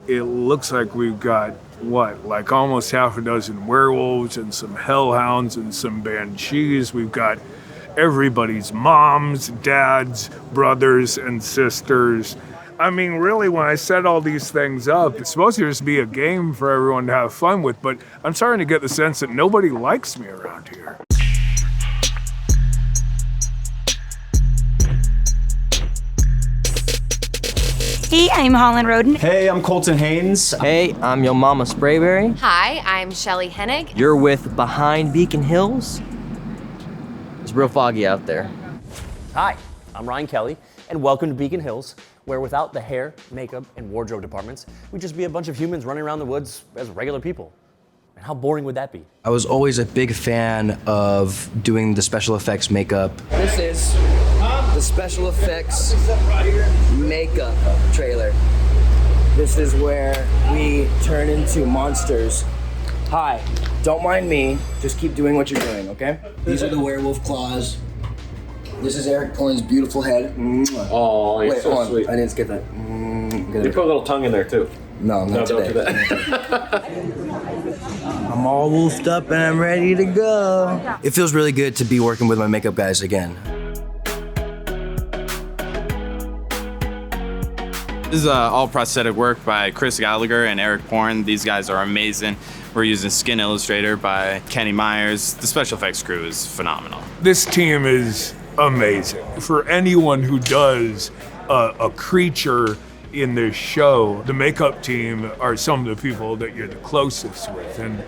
it looks like we've got, like almost half a dozen werewolves and some hellhounds and some banshees. We've got everybody's moms, dads, brothers, and sisters. I mean, really, when I set all these things up, it's supposed to just be a game for everyone to have fun with, but I'm starting to get the sense that nobody likes me around here. Hey, I'm Holland Roden. Hey, I'm Colton Haynes. Hey, I'm Yo Mama Sprayberry. Hi, I'm Shelley Hennig. You're with Behind Beacon Hills. It's real foggy out there. Hi, I'm Ryan Kelly, and welcome to Beacon Hills, where without the hair, makeup, and wardrobe departments, we'd just be a bunch of humans running around the woods as regular people. And how boring would that be? I was always a big fan of doing the special effects makeup. This is the special effects makeup trailer. This is where we turn into monsters. Hi, don't mind me, just keep doing what you're doing, okay? These are the werewolf claws. This is Eric Cohen's beautiful head. Oh, you're so sweet. I didn't skip that. You put a little tongue in there too. No, not today. Don't do that. I'm all wolfed up and I'm ready to go. It feels really good to be working with my makeup guys again. This is all prosthetic work by Chris Gallagher and Eric Porn. These guys are amazing. We're using Skin Illustrator by Kenny Myers. The special effects crew is phenomenal. This team is amazing. For anyone who does a creature in this show, the makeup team are some of the people that you're the closest with. And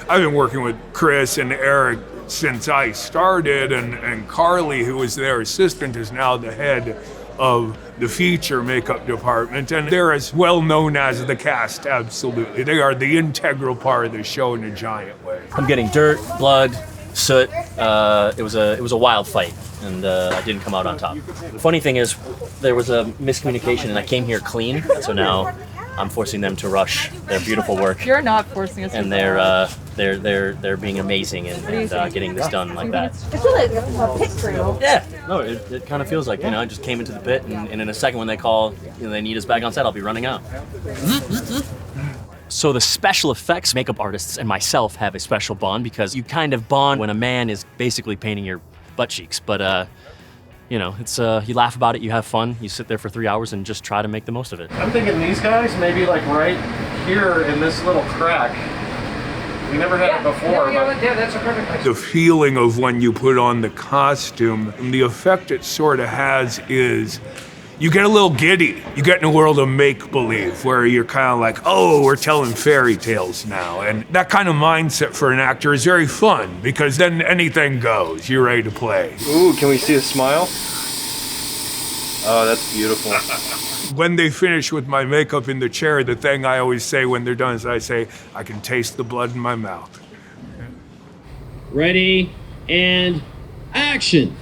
I've been working with Chris and Eric since I started, and Carly, who was their assistant, is now the head of the feature makeup department, and they're as well known as the cast, absolutely. They are the integral part of the show in a giant way. I'm getting dirt, blood, soot. It was a wild fight, and I didn't come out on top. The funny thing is, there was a miscommunication, and I came here clean, so now I'm forcing them to rush their beautiful work. You're not forcing us. And they're being amazing and getting this done like that. I feel like a pit crew. Yeah, no, it kind of feels like, I just came into the pit, and in a second when they call, they need us back on set, I'll be running out. So the special effects makeup artists and myself have a special bond because you kind of bond when a man is basically painting your butt cheeks, but it's you laugh about it, you have fun, you sit there for 3 hours and just try to make the most of it. I'm thinking these guys, maybe like right here in this little crack. We never had it before. Yeah, that's a perfect place. The feeling of when you put on the costume, and the effect it sort of has is you get a little giddy. You get in a world of make-believe where you're kind of like, oh, we're telling fairy tales now. And that kind of mindset for an actor is very fun because then anything goes. You're ready to play. Ooh, can we see a smile? Oh, that's beautiful. When they finish with my makeup in the chair, the thing I always say when they're done is I say, I can taste the blood in my mouth. Ready, and action!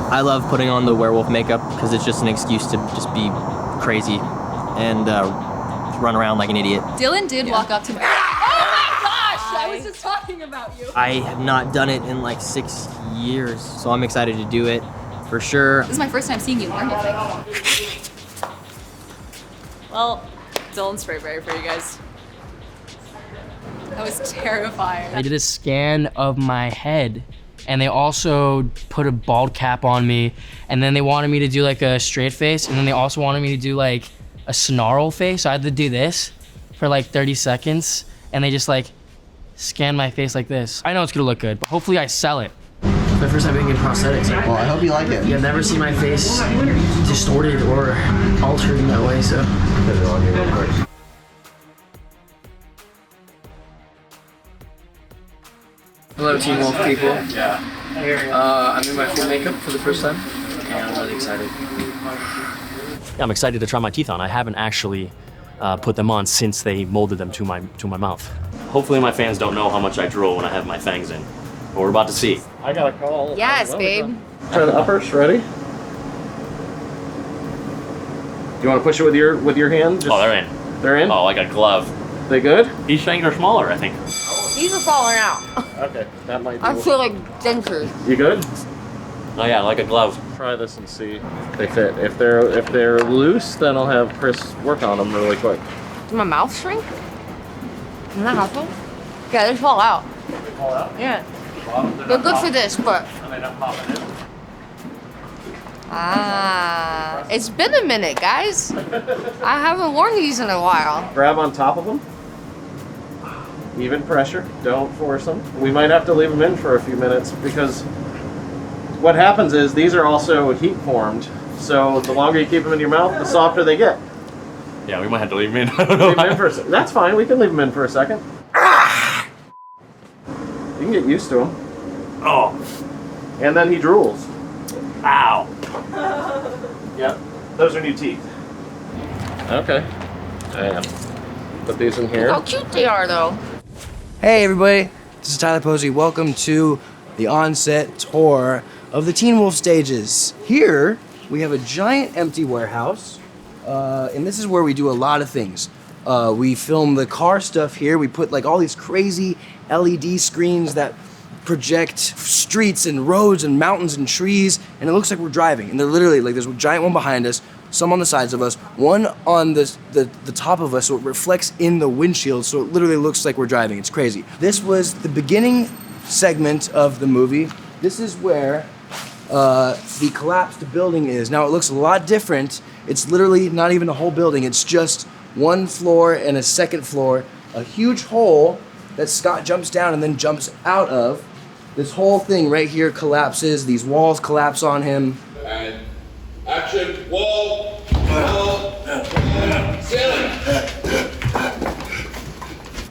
I love putting on the werewolf makeup because it's just an excuse to just be crazy and run around like an idiot. Dylan did walk up to me. Oh my gosh! I was just talking about you. I have not done it in like 6 years, so I'm excited to do it for sure. This is my first time seeing you learn anything. Well, Dylan Sprayberry for you guys. That was terrifying. They did a scan of my head, and they also put a bald cap on me, and then they wanted me to do like a straight face, and then they also wanted me to do like a snarl face. So I had to do this for like 30 seconds, and they just like scanned my face like this. I know it's gonna look good, but hopefully I sell it. It's my first time being in prosthetics. Well, I hope you like it. Yeah, I've never seen my face distorted or altered in that way, so. Hello, Team Wolf people. I'm in my full makeup for the first time, and I'm really excited. Yeah, I'm excited to try my teeth on. I haven't actually put them on since they molded them to my mouth. Hopefully my fans don't know how much I drool when I have my fangs in, but we're about to see. I got a call. Yes, babe. Try the uppers, ready? Do you want to push it with your hand? Oh, they're in. They're in? Oh, like a glove. They good? These fangs are smaller, I think. These are falling out. Okay, that might be. I feel like dentures. You good? Oh yeah, like a glove. Try this and see if they fit. If they're loose, then I'll have Chris work on them really quick. Does my mouth shrink? Isn't that helpful? Yeah, they fall out. They fall out? Yeah. They're good for this, but. Are they not popping in? Ah, it's been a minute, guys. I haven't worn these in a while. Grab on top of them. Even pressure. Don't force them. We might have to leave them in for a few minutes because what happens is these are also heat formed. So the longer you keep them in your mouth, the softer they get. Yeah, we might have to leave him in. I don't know. Leave them in for a second. That's fine. We can leave them in for a second. You can get used to him. Oh, And then he drools. ow. Yep. Those are new teeth. Okay. And put these in here. How cute they are, though. Hey everybody, this is Tyler Posey. Welcome to the on-set tour of the Teen Wolf stages. Here, we have a giant empty warehouse, and this is where we do a lot of things. We film the car stuff here. We put like all these crazy LED screens that project streets and roads and mountains and trees, and it looks like we're driving. And they're literally like, there's a giant one behind us, some on the sides of us, one on the top of us, so it reflects in the windshield, so it literally looks like we're driving. It's crazy. This was the beginning segment of the movie. This is where the collapsed building is. Now it looks a lot different. It's literally not even a whole building. It's just one floor and a second floor, a huge hole that Scott jumps down and then jumps out of. This whole thing right here collapses. These walls collapse on him. And action, wall, ceiling.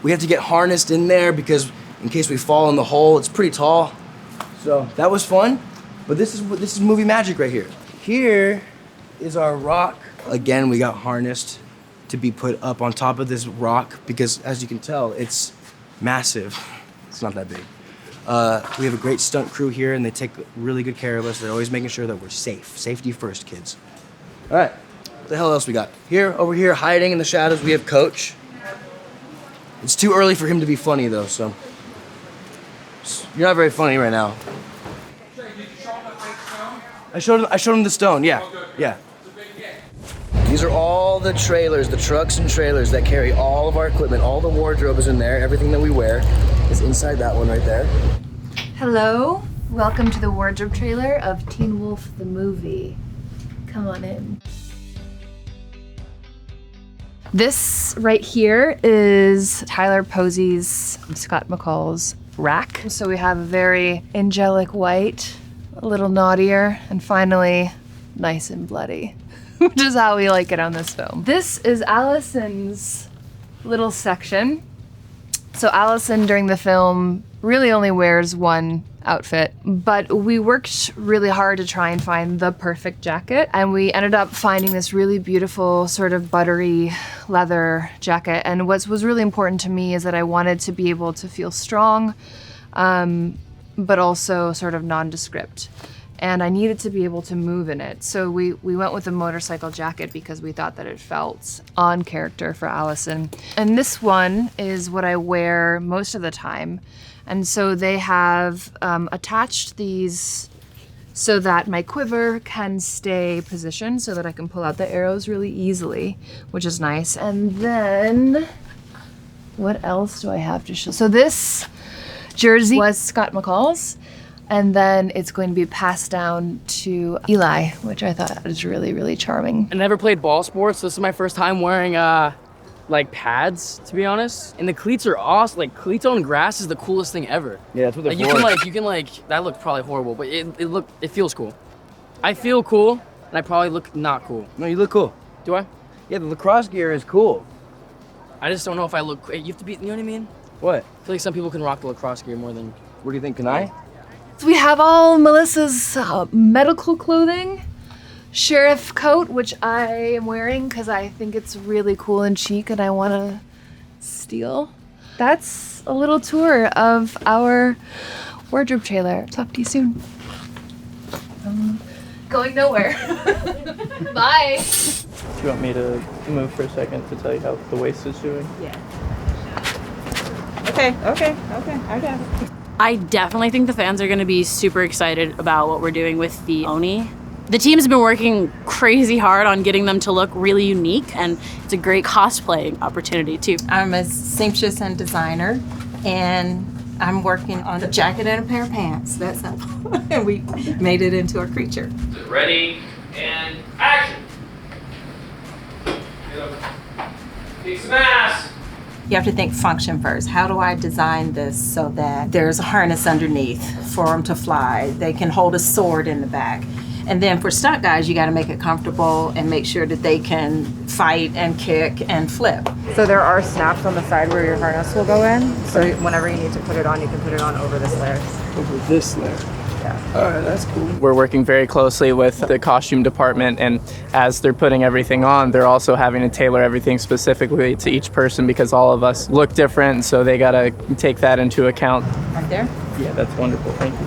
We have to get harnessed in there because in case we fall in the hole, it's pretty tall. So that was fun, but this is movie magic right here. Here is our rock. Again, we got harnessed to be put up on top of this rock because as you can tell, it's massive. It's not that big. We have a great stunt crew here and they take really good care of us. They're always making sure that we're safe. Safety first, kids. All right, what the hell else we got? Here, over here, hiding in the shadows, we have Coach. It's too early for him to be funny though, so. You're not very funny right now. I showed him the stone, yeah, yeah. These are all the trailers, the trucks and trailers that carry all of our equipment. All the wardrobe is in there. Everything that we wear is inside that one right there. Hello, welcome to the wardrobe trailer of Teen Wolf the movie. Come on in. This right here is Tyler Posey's, Scott McCall's rack. So we have a very angelic white, a little naughtier, and finally, nice and bloody. Which is how we like it on this film. This is Allison's little section. So Allison during the film really only wears one outfit, but we worked really hard to try and find the perfect jacket, and we ended up finding this really beautiful sort of buttery leather jacket. And what was really important to me is that I wanted to be able to feel strong, but also sort of nondescript. And I needed to be able to move in it. So we went with a motorcycle jacket because we thought that it felt on character for Allison. And this one is what I wear most of the time. And so they have attached these so that my quiver can stay positioned so that I can pull out the arrows really easily, which is nice. And then, what else do I have to show? So this jersey was Scott McCall's. And then it's going to be passed down to Eli, which I thought was really, really charming. I never played ball sports. So this is my first time wearing like pads, to be honest. And the cleats are awesome. Like cleats on grass is the coolest thing ever. Yeah, that's what they're like, you can that looked probably horrible, but it feels cool. I feel cool, and I probably look not cool. No, you look cool. Do I? Yeah, the lacrosse gear is cool. I just don't know if I look. You have to be. You know what I mean? What? I feel like some people can rock the lacrosse gear more than. What do you think? Can I? So we have all Melissa's medical clothing, sheriff coat, which I am wearing because I think it's really cool and chic and I want to steal. That's a little tour of our wardrobe trailer. Talk to you soon. Going nowhere. Bye. Do you want me to move for a second to tell you how the waist is doing? Yeah. Okay, I got it. I definitely think the fans are going to be super excited about what we're doing with the Oni. The team's been working crazy hard on getting them to look really unique, and it's a great cosplay opportunity too. I'm a seamstress and designer, and I'm working on a jacket and a pair of pants. That's how, and we made it into a creature. Ready and action. Take some ass. You have to think function first. How do I design this so that there's a harness underneath for them to fly? They can hold a sword in the back. And then for stunt guys, you got to make it comfortable and make sure that they can fight and kick and flip. So there are snaps on the side where your harness will go in. So whenever you need to put it on, you can put it on over this layer. Over this layer. Yeah. All right, that's cool. We're working very closely with the costume department, and as they're putting everything on, they're also having to tailor everything specifically to each person because all of us look different, so they gotta take that into account. Right there? Yeah, that's wonderful. Thank you.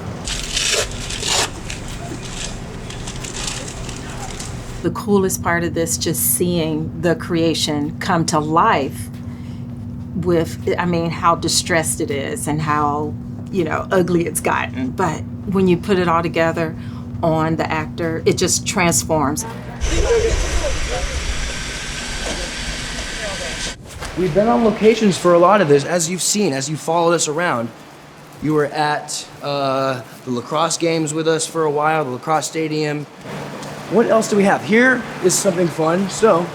The coolest part of this, just seeing the creation come to life with, I mean, how distressed it is and how, ugly it's gotten. But when you put it all together on the actor, it just transforms. We've been on locations for a lot of this, as you've seen, as you followed us around. You were at the lacrosse games with us for a while, the lacrosse stadium. What else do we have? Here is something fun. So,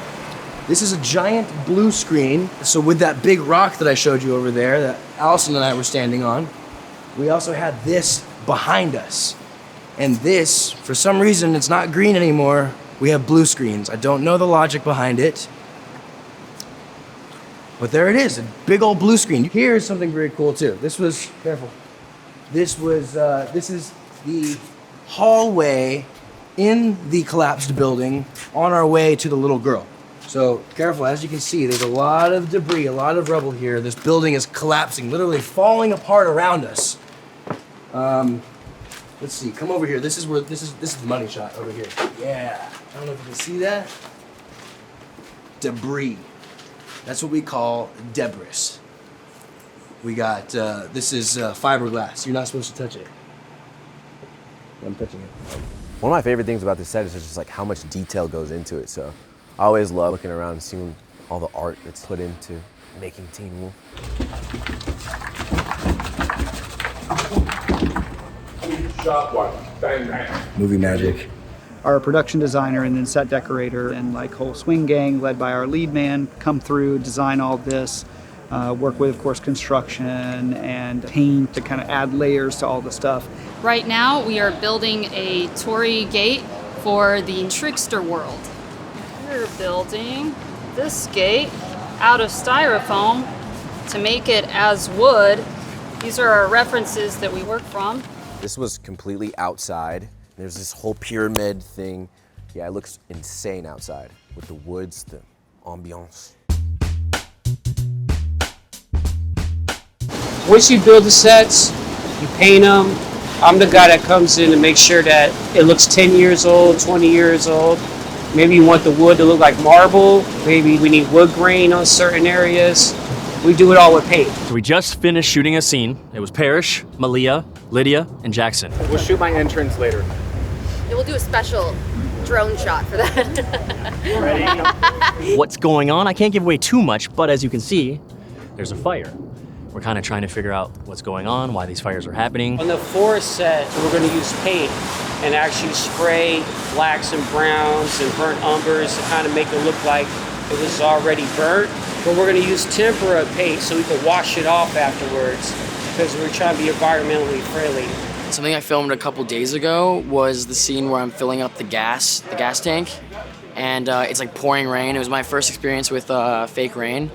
this is a giant blue screen. So with that big rock that I showed you over there, that Allison and I were standing on, we also had this behind us. And this, for some reason, it's not green anymore. We have blue screens. I don't know the logic behind it. But there it is, a big old blue screen. Here's something very cool too. This was, careful. This is the hallway in the collapsed building on our way to the little girl. So careful, as you can see, there's a lot of debris, a lot of rubble here. This building is collapsing, literally falling apart around us. Let's see, come over here. This is the money shot over here. Yeah, I don't know if you can see that. Debris. That's what we call debris. We got, this is fiberglass. You're not supposed to touch it. I'm touching it. One of my favorite things about this set is just like how much detail goes into it. So I always love looking around and seeing all the art that's put into making Teen Wolf. Shot one. Bang, bang. Movie magic. Our production designer and then set decorator and like whole swing gang led by our lead man come through, design all this, work with, of course, construction and paint to kind of add layers to all the stuff. Right now, we are building a Torii gate for the Trickster world. We're building this gate out of styrofoam to make it as wood. These are our references that we work from. This was completely outside. There's this whole pyramid thing. Yeah, it looks insane outside with the woods, the ambiance. Once you build the sets, you paint them. I'm the guy that comes in to make sure that it looks 10 years old, 20 years old. Maybe you want the wood to look like marble. Maybe we need wood grain on certain areas. We do it all with paint. So we just finished shooting a scene. It was Parrish, Malia, Lydia, and Jackson. We'll shoot my entrance later. And we'll do a special drone shot for that. Ready? What's going on? I can't give away too much, but as you can see, there's a fire. We're kind of trying to figure out what's going on, why these fires are happening. On the forest set, we're going to use paint and actually spray blacks and browns and burnt umbers to kind of make it look like it was already burnt. But we're going to use tempera paint so we can wash it off afterwards because we're trying to be environmentally friendly. Something I filmed a couple days ago was the scene where I'm filling up the gas tank. And it's like pouring rain. It was my first experience with fake rain.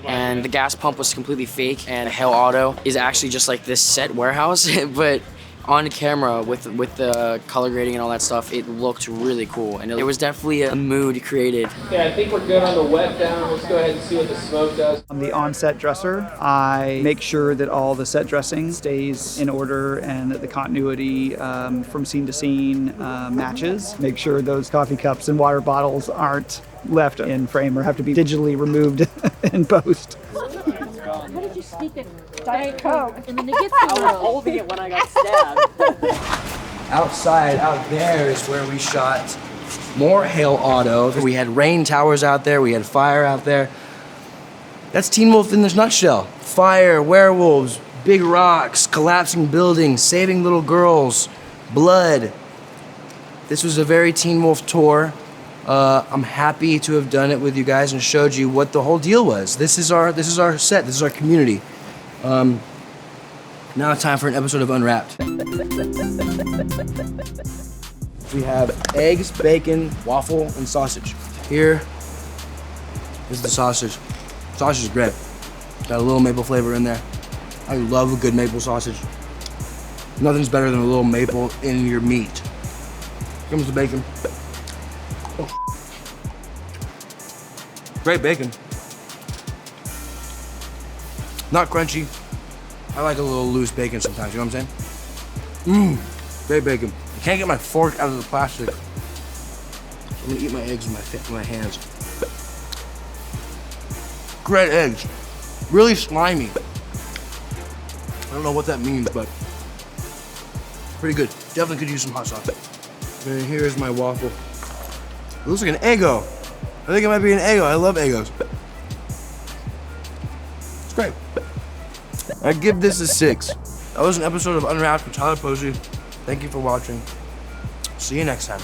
And the gas pump was completely fake. And Hale Auto is actually just like this set warehouse, but on camera with the color grading and all that stuff, it looked really cool. And it was definitely a mood created. Okay, I think we're good on the wet down. Let's go ahead and see what the smoke does. On the on-set dresser, I make sure that all the set dressing stays in order and that the continuity from scene to scene matches. Make sure those coffee cups and water bottles aren't left in frame or have to be digitally removed in post. How did you sneak it? Diet Coke. And then it gets a little. Holding it when I got stabbed. Outside, out there is where we shot more Hail Auto. We had rain towers out there, we had fire out there. That's Teen Wolf in this nutshell. Fire, werewolves, big rocks, collapsing buildings, saving little girls, blood. This was a very Teen Wolf tour. I'm happy to have done it with you guys and showed you what the whole deal was. This is our set, this is our community. Now it's time for an episode of Unwrapped. We have eggs, bacon, waffle, and sausage. Here is the sausage. Sausage is great. Got a little maple flavor in there. I love a good maple sausage. Nothing's better than a little maple in your meat. Here comes the bacon. Oh. Great bacon. Not crunchy. I like a little loose bacon sometimes, you know what I'm saying? Great bacon. I can't get my fork out of the plastic. I'm gonna eat my eggs with my hands. Great eggs. Really slimy. I don't know what that means, but pretty good. Definitely could use some hot sauce. And here's my waffle. It looks like an Eggo. I think it might be an Eggo. I love Eggos. It's great. I give this a 6. That was an episode of Unwrapped with Tyler Posey. Thank you for watching. See you next time.